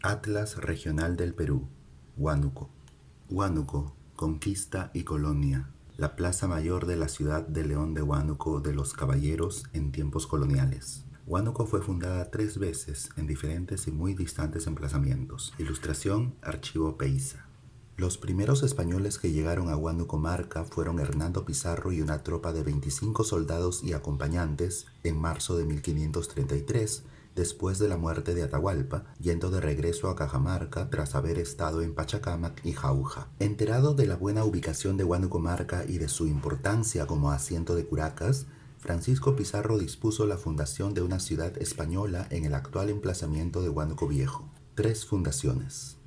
Atlas Regional del Perú, Huánuco. Huánuco, conquista y colonia. La plaza mayor de la ciudad de León de Huánuco de los Caballeros en tiempos coloniales. Huánuco fue fundada 3 veces en diferentes y muy distantes emplazamientos. Ilustración, Archivo Peiza. Los primeros españoles que llegaron a Huánuco Marca fueron Hernando Pizarro y una tropa de 25 soldados y acompañantes en marzo de 1533, después de la muerte de Atahualpa, yendo de regreso a Cajamarca tras haber estado en Pachacámac y Jauja. Enterado de la buena ubicación de Huánuco Marca y de su importancia como asiento de curacas, Francisco Pizarro dispuso la fundación de una ciudad española en el actual emplazamiento de Huánuco Viejo. 3 fundaciones.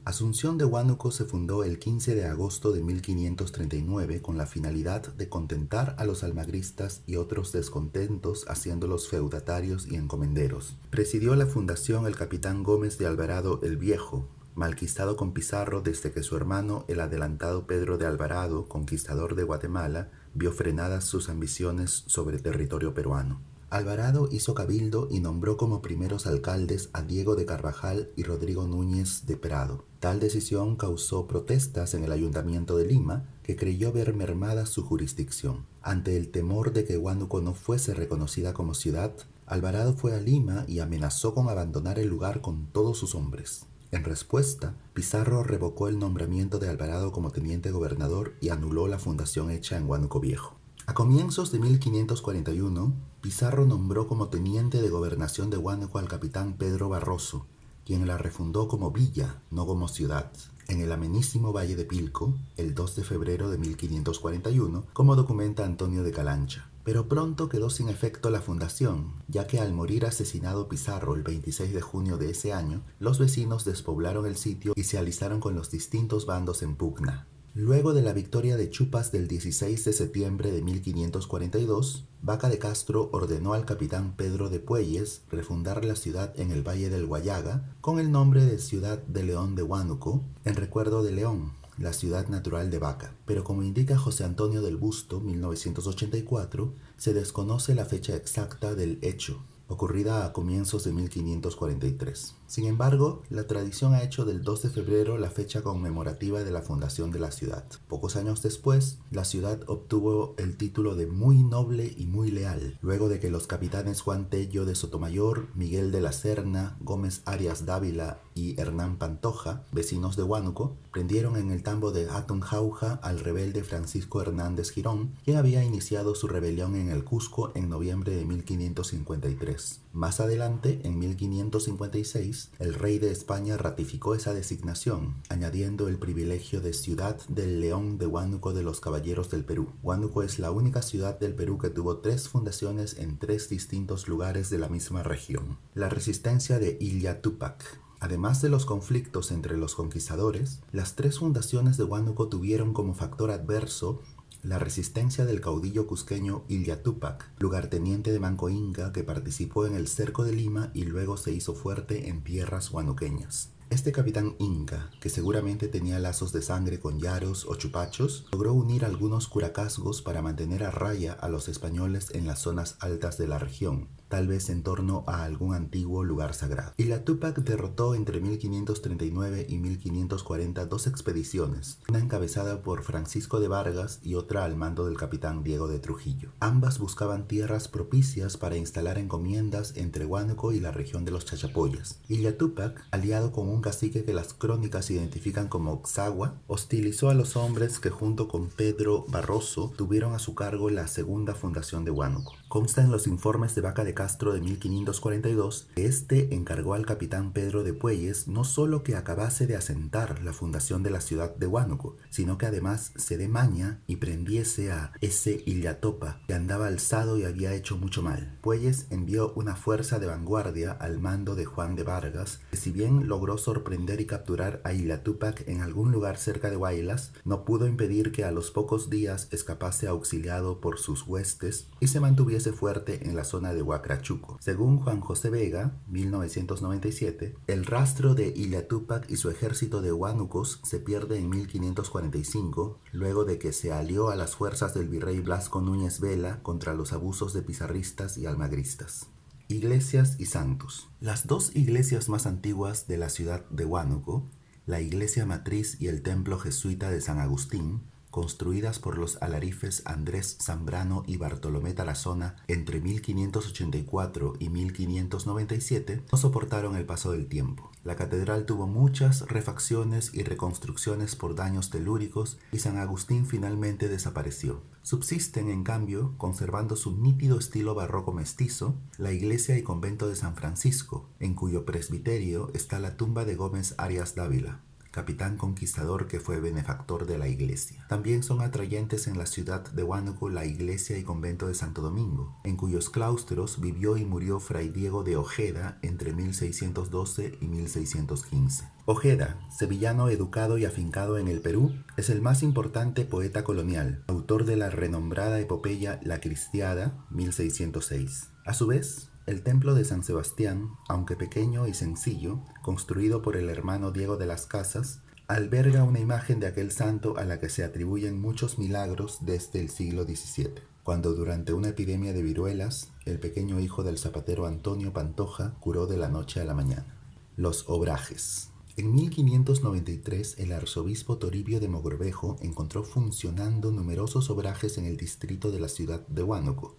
Asunción de Huánuco se fundó el 15 de agosto de 1539 con la finalidad de contentar a los almagristas y otros descontentos haciéndolos feudatarios y encomenderos. Presidió la fundación el capitán Gómez de Alvarado el Viejo, malquistado con Pizarro desde que su hermano, el adelantado Pedro de Alvarado, conquistador de Guatemala, vio frenadas sus ambiciones sobre territorio peruano. Alvarado hizo cabildo y nombró como primeros alcaldes a Diego de Carvajal y Rodrigo Núñez de Prado. Tal decisión causó protestas en el Ayuntamiento de Lima, que creyó ver mermada su jurisdicción. Ante el temor de que Huánuco no fuese reconocida como ciudad, Alvarado fue a Lima y amenazó con abandonar el lugar con todos sus hombres. En respuesta, Pizarro revocó el nombramiento de Alvarado como teniente gobernador y anuló la fundación hecha en Huánuco Viejo. A comienzos de 1541, Pizarro nombró como teniente de gobernación de Huánuco al capitán Pedro Barroso, quien la refundó como villa, no como ciudad, en el amenísimo Valle de Pilco, el 2 de febrero de 1541, como documenta Antonio de Calancha. Pero pronto quedó sin efecto la fundación, ya que al morir asesinado Pizarro el 26 de junio de ese año, los vecinos despoblaron el sitio y se alistaron con los distintos bandos en pugna. Luego de la victoria de Chupas del 16 de septiembre de 1542, Vaca de Castro ordenó al capitán Pedro de Puelles refundar la ciudad en el Valle del Guayaga con el nombre de Ciudad de León de Huánuco, en recuerdo de León, la ciudad natural de Vaca. Pero como indica José Antonio del Busto, 1984, se desconoce la fecha exacta del hecho, ocurrida a comienzos de 1543. Sin embargo, la tradición ha hecho del 2 de febrero la fecha conmemorativa de la fundación de la ciudad. Pocos años después, la ciudad obtuvo el título de muy noble y muy leal, luego de que los capitanes Juan Tello de Sotomayor, Miguel de la Serna, Gómez Arias Dávila y Hernán Pantoja, vecinos de Huánuco, prendieron en el tambo de Jauja al rebelde Francisco Hernández Girón, quien había iniciado su rebelión en el Cusco en noviembre de 1553. Más adelante, en 1556, el rey de España ratificó esa designación, añadiendo el privilegio de Ciudad del León de Huánuco de los Caballeros del Perú. Huánuco es la única ciudad del Perú que tuvo 3 fundaciones en 3 distintos lugares de la misma región. La resistencia de Illa Túpac. Además de los conflictos entre los conquistadores, las 3 fundaciones de Huánuco tuvieron como factor adverso la resistencia del caudillo cusqueño Illa Túpac, lugarteniente de Manco Inca que participó en el cerco de Lima y luego se hizo fuerte en tierras huanuqueñas. Este capitán inca, que seguramente tenía lazos de sangre con yaros o chupachos, logró unir algunos curacazgos para mantener a raya a los españoles en las zonas altas de la región, tal vez en torno a algún antiguo lugar sagrado. Illa Túpac derrotó entre 1539 y 1540 2 expediciones, una encabezada por Francisco de Vargas y otra al mando del capitán Diego de Trujillo. Ambas buscaban tierras propicias para instalar encomiendas entre Huánuco y la región de los Chachapoyas. Illa Túpac, aliado con un cacique que las crónicas identifican como Oxagua, hostilizó a los hombres que junto con Pedro Barroso tuvieron a su cargo la segunda fundación de Huánuco. Consta en los informes de Vaca de Castro de 1542 que este encargó al capitán Pedro de Puelles no solo que acabase de asentar la fundación de la ciudad de Huánuco, sino que además se dé maña y prendiese a ese Illatopa que andaba alzado y había hecho mucho mal. Puelles envió una fuerza de vanguardia al mando de Juan de Vargas, que si bien logró sorprender y capturar a Illa Túpac en algún lugar cerca de Huaylas, no pudo impedir que a los pocos días escapase auxiliado por sus huestes y se mantuviese fuerte en la zona de Huacrachuco. Según Juan José Vega, 1997, el rastro de Illa Túpac y su ejército de huánucos se pierde en 1545, luego de que se alió a las fuerzas del virrey Blasco Núñez Vela contra los abusos de pizarristas y almagristas. Iglesias y santos. Las dos iglesias más antiguas de la ciudad de Huánuco, la iglesia matriz y el templo jesuita de San Agustín, construidas por los alarifes Andrés Zambrano y Bartolomé Tarazona entre 1584 y 1597, no soportaron el paso del tiempo. La catedral tuvo muchas refacciones y reconstrucciones por daños telúricos y San Agustín finalmente desapareció. Subsisten, en cambio, conservando su nítido estilo barroco mestizo, la iglesia y convento de San Francisco, en cuyo presbiterio está la tumba de Gómez Arias Dávila, capitán conquistador que fue benefactor de la iglesia. También son atrayentes en la ciudad de Huánuco la iglesia y convento de Santo Domingo, en cuyos claustros vivió y murió Fray Diego de Ojeda entre 1612 y 1615. Ojeda, sevillano educado y afincado en el Perú, es el más importante poeta colonial, autor de la renombrada epopeya La Cristiada, 1606. A su vez, el templo de San Sebastián, aunque pequeño y sencillo, construido por el hermano Diego de las Casas, alberga una imagen de aquel santo a la que se atribuyen muchos milagros desde el siglo XVII, cuando durante una epidemia de viruelas, el pequeño hijo del zapatero Antonio Pantoja curó de la noche a la mañana. Los obrajes. En 1593, el arzobispo Toribio de Mogrovejo encontró funcionando numerosos obrajes en el distrito de la ciudad de Huánuco,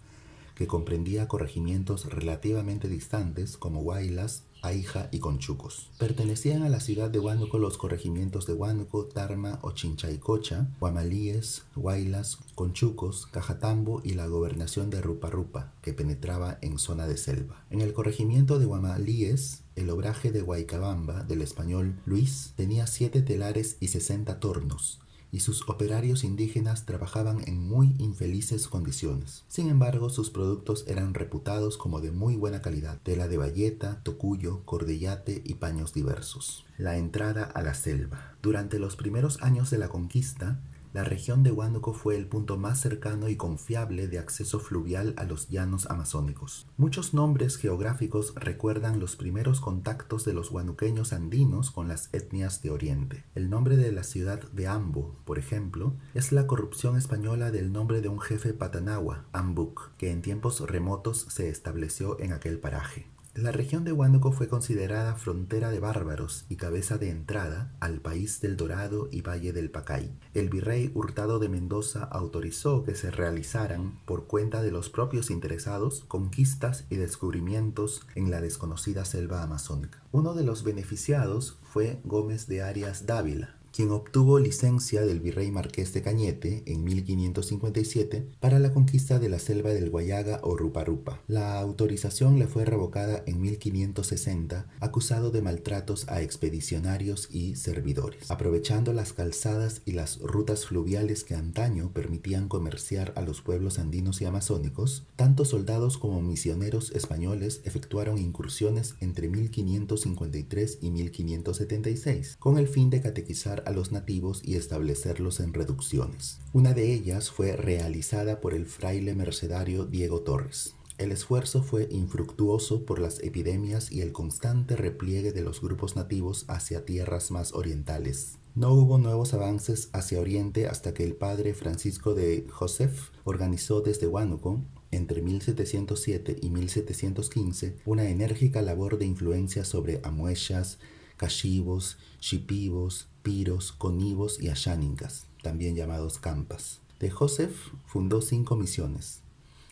que comprendía corregimientos relativamente distantes como Huaylas, Aija y Conchucos. Pertenecían a la ciudad de Huánuco los corregimientos de Huánuco, Tarma, Ochinchaycocha, Guamalíes, Huaylas, Conchucos, Cajatambo y la gobernación de Rupa-Rupa, que penetraba en zona de selva. En el corregimiento de Guamalíes, el obraje de Huaycabamba, del español Luis, tenía 7 telares y 60 tornos, y sus operarios indígenas trabajaban en muy infelices condiciones. Sin embargo, sus productos eran reputados como de muy buena calidad: tela de bayeta, tocuyo, cordillate y paños diversos. La entrada a la selva. Durante los primeros años de la conquista, la región de Huánuco fue el punto más cercano y confiable de acceso fluvial a los llanos amazónicos. Muchos nombres geográficos recuerdan los primeros contactos de los huanuqueños andinos con las etnias de Oriente. El nombre de la ciudad de Ambo, por ejemplo, es la corrupción española del nombre de un jefe patanagua, Ambuc, que en tiempos remotos se estableció en aquel paraje. La región de Huánuco fue considerada frontera de bárbaros y cabeza de entrada al país del Dorado y Valle del Pacay. El virrey Hurtado de Mendoza autorizó que se realizaran, por cuenta de los propios interesados, conquistas y descubrimientos en la desconocida selva amazónica. Uno de los beneficiados fue Gómez de Arias Dávila, quien obtuvo licencia del virrey Marqués de Cañete en 1557 para la conquista de la selva del Guayaga o Rupa-Rupa. La autorización le fue revocada en 1560, acusado de maltratos a expedicionarios y servidores. Aprovechando las calzadas y las rutas fluviales que antaño permitían comerciar a los pueblos andinos y amazónicos, tanto soldados como misioneros españoles efectuaron incursiones entre 1553 y 1576, con el fin de catequizar a los nativos y establecerlos en reducciones. Una de ellas fue realizada por el fraile mercedario Diego Torres. El esfuerzo fue infructuoso por las epidemias y el constante repliegue de los grupos nativos hacia tierras más orientales. No hubo nuevos avances hacia oriente hasta que el padre Francisco de Joseph organizó desde Huánuco, entre 1707 y 1715, una enérgica labor de influencia sobre amuechas, cachivos, shipibos, piros, conivos y ashánicas, también llamados campas. De Joseph fundó 5 misiones: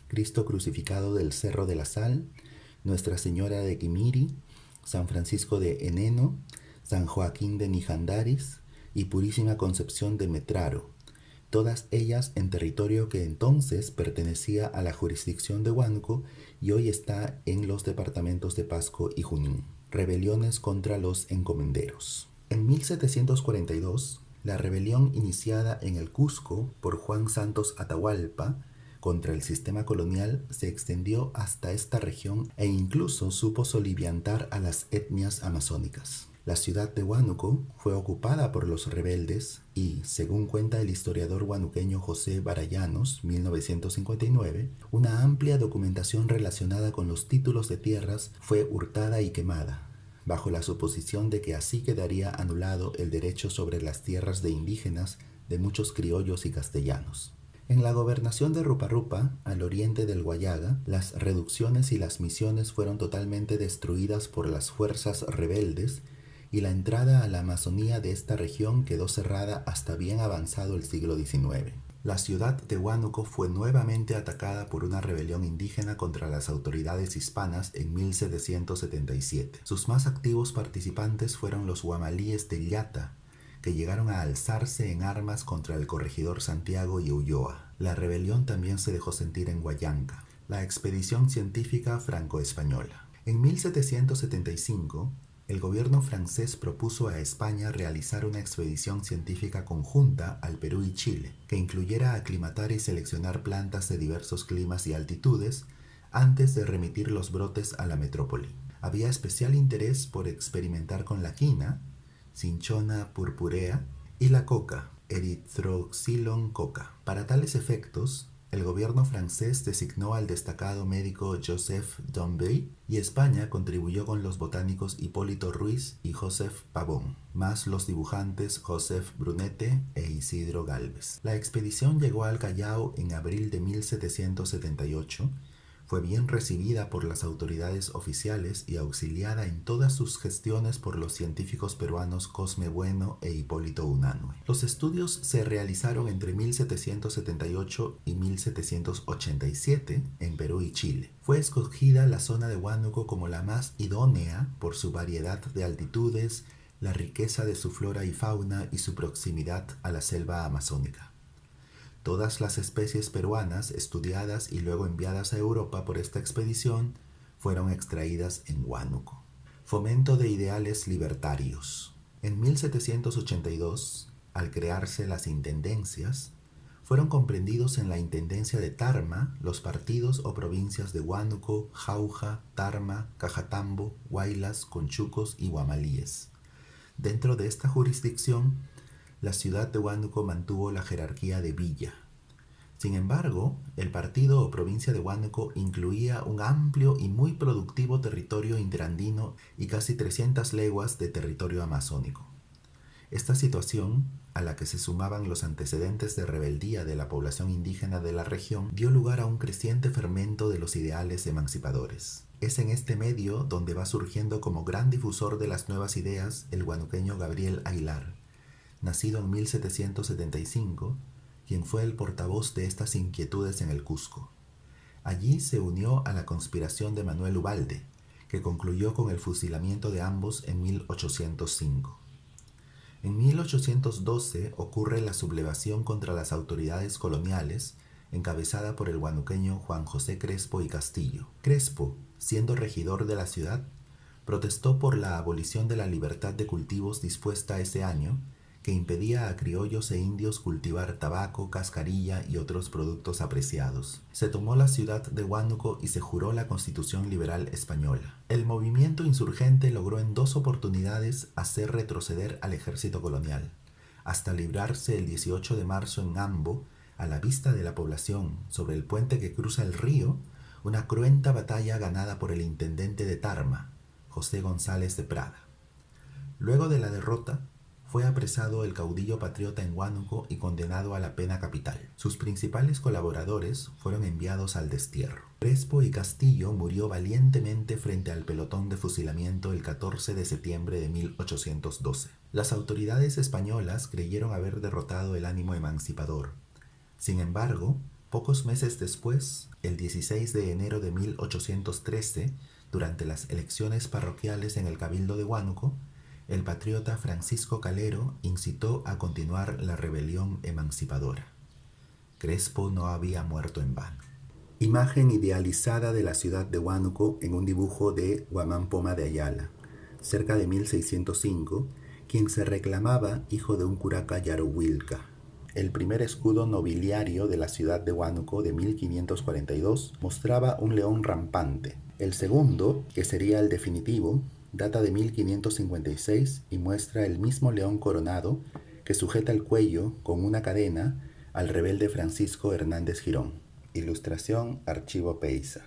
Cristo Crucificado del Cerro de la Sal, Nuestra Señora de Quimiri, San Francisco de Eneno, San Joaquín de Nijandaris y Purísima Concepción de Metraro, todas ellas en territorio que entonces pertenecía a la jurisdicción de Huánuco y hoy está en los departamentos de Pasco y Junín. Rebeliones contra los encomenderos. En 1742, la rebelión iniciada en el Cusco por Juan Santos Atahualpa contra el sistema colonial se extendió hasta esta región e incluso supo soliviantar a las etnias amazónicas. La ciudad de Huánuco fue ocupada por los rebeldes y, según cuenta el historiador huanuqueño José Barallanos, 1959, una amplia documentación relacionada con los títulos de tierras fue hurtada y quemada, bajo la suposición de que así quedaría anulado el derecho sobre las tierras de indígenas de muchos criollos y castellanos. En la gobernación de Rupa-Rupa, al oriente del Huallaga, las reducciones y las misiones fueron totalmente destruidas por las fuerzas rebeldes y la entrada a la Amazonía de esta región quedó cerrada hasta bien avanzado el siglo XIX. La ciudad de Huánuco fue nuevamente atacada por una rebelión indígena contra las autoridades hispanas en 1777. Sus más activos participantes fueron los huamalíes de Llata, que llegaron a alzarse en armas contra el corregidor Santiago y Ulloa. La rebelión también se dejó sentir en Huallanca, la expedición científica franco-española. En 1775, el gobierno francés propuso a España realizar una expedición científica conjunta al Perú y Chile, que incluyera aclimatar y seleccionar plantas de diversos climas y altitudes antes de remitir los brotes a la metrópoli. Había especial interés por experimentar con la quina, Cinchona purpurea, y la coca, Erythroxylon coca. Para tales efectos, el gobierno francés designó al destacado médico Joseph Dombey y España contribuyó con los botánicos Hipólito Ruiz y Joseph Pavón, más los dibujantes Joseph Brunete e Isidro Gálvez. La expedición llegó al Callao en abril de 1778. Fue bien recibida por las autoridades oficiales y auxiliada en todas sus gestiones por los científicos peruanos Cosme Bueno e Hipólito Unanue. Los estudios se realizaron entre 1778 y 1787 en Perú y Chile. Fue escogida la zona de Huánuco como la más idónea por su variedad de altitudes, la riqueza de su flora y fauna y su proximidad a la selva amazónica. Todas las especies peruanas estudiadas y luego enviadas a Europa por esta expedición fueron extraídas en Huánuco. Fomento de ideales libertarios. En 1782, al crearse las intendencias, fueron comprendidos en la intendencia de Tarma los partidos o provincias de Huánuco, Jauja, Tarma, Cajatambo, Huaylas, Conchucos y Huamalíes. Dentro de esta jurisdicción, la ciudad de Huánuco mantuvo la jerarquía de villa. Sin embargo, el partido o provincia de Huánuco incluía un amplio y muy productivo territorio interandino y casi 300 leguas de territorio amazónico. Esta situación, a la que se sumaban los antecedentes de rebeldía de la población indígena de la región, dio lugar a un creciente fermento de los ideales emancipadores. Es en este medio donde va surgiendo como gran difusor de las nuevas ideas el huanuqueño Gabriel Aguilar, nacido en 1775, quien fue el portavoz de estas inquietudes en el Cusco. Allí se unió a la conspiración de Manuel Ubalde, que concluyó con el fusilamiento de ambos en 1805. En 1812 ocurre la sublevación contra las autoridades coloniales, encabezada por el huanuqueño Juan José Crespo y Castillo. Crespo, siendo regidor de la ciudad, protestó por la abolición de la libertad de cultivos dispuesta ese año, que impedía a criollos e indios cultivar tabaco, cascarilla y otros productos apreciados. Se tomó la ciudad de Huánuco y se juró la Constitución Liberal Española. El movimiento insurgente logró en 2 oportunidades hacer retroceder al ejército colonial, hasta librarse el 18 de marzo en Ambo, a la vista de la población, sobre el puente que cruza el río, una cruenta batalla ganada por el intendente de Tarma, José González de Prada. Luego de la derrota, fue apresado el caudillo patriota en Huánuco y condenado a la pena capital. Sus principales colaboradores fueron enviados al destierro. Crespo y Castillo murió valientemente frente al pelotón de fusilamiento el 14 de septiembre de 1812. Las autoridades españolas creyeron haber derrotado el ánimo emancipador. Sin embargo, pocos meses después, el 16 de enero de 1813, durante las elecciones parroquiales en el Cabildo de Huánuco, el patriota Francisco Calero incitó a continuar la rebelión emancipadora. Crespo no había muerto en vano. Imagen idealizada de la ciudad de Huánuco en un dibujo de Guamán Poma de Ayala, cerca de 1605, quien se reclamaba hijo de un curaca Yarohuilca. El primer escudo nobiliario de la ciudad de Huánuco de 1542 mostraba un león rampante. El segundo, que sería el definitivo, data de 1556 y muestra el mismo león coronado que sujeta el cuello con una cadena al rebelde Francisco Hernández Girón. Ilustración Archivo Peiza.